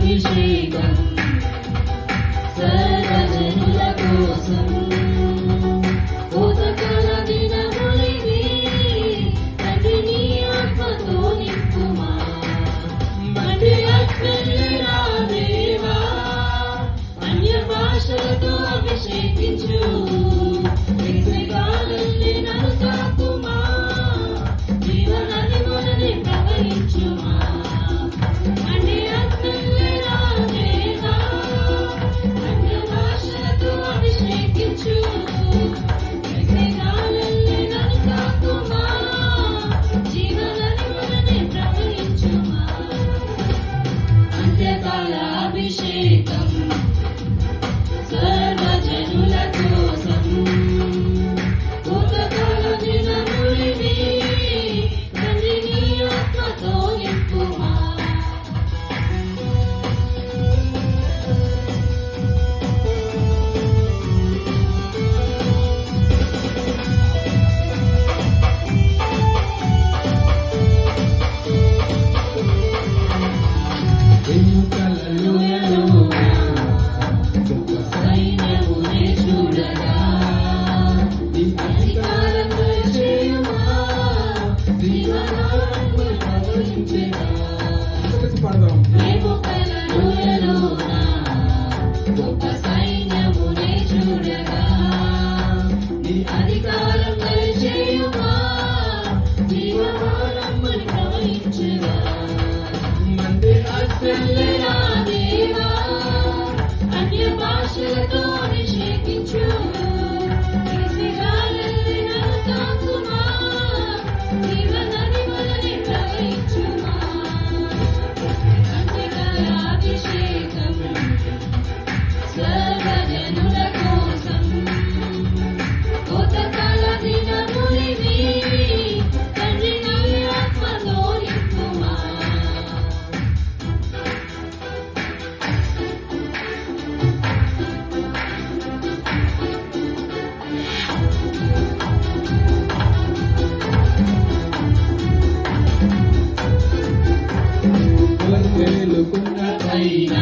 అభిషేకం సర్వజనుల కోసం ఉదకల దినములివి తండ్రి నీ ఆత్మతో నింపుమా మట్టి అక్కర్లేరా దేవా అన్య భాషలతో అభిషేకించు గాలి నన్ను తాకుమా జీవనది మొదటి ప్రవహించుమా అన్ని అక్కర్లేరా దేవా అన్య భాషలతో అభిషేకించు గాలి నన్ను తాకుమా జీవనది మొదటి ప్రవహించుమా అంత్యకాల అభిషేకం సర్వజనుల కోసం ఉదకల దినములివి తండ్రి నీ ఆత్మతో నింపుమా సైన్యమునే చూడగా అధికారంగా చేయుమా జీవనాలను ప్రవహించెదా ఎముకల లోయలోన గొప్ప సైన్యమునే చూడగా అధికారంగా చేయుమా జీవనాలను ప్రవహించెదా అక్కర్లేరా దేవా అన్య భాషలతో అభిషేకించు గాలి నన్ను తాకుమా జీవనది మొదటి ప్రవహించుమా అంత్యకాల అభిషేకం సర్వజనుల కోసం ఉదకల దినములివి తండ్రి నీ ఆత్మతో నింపుమా పైన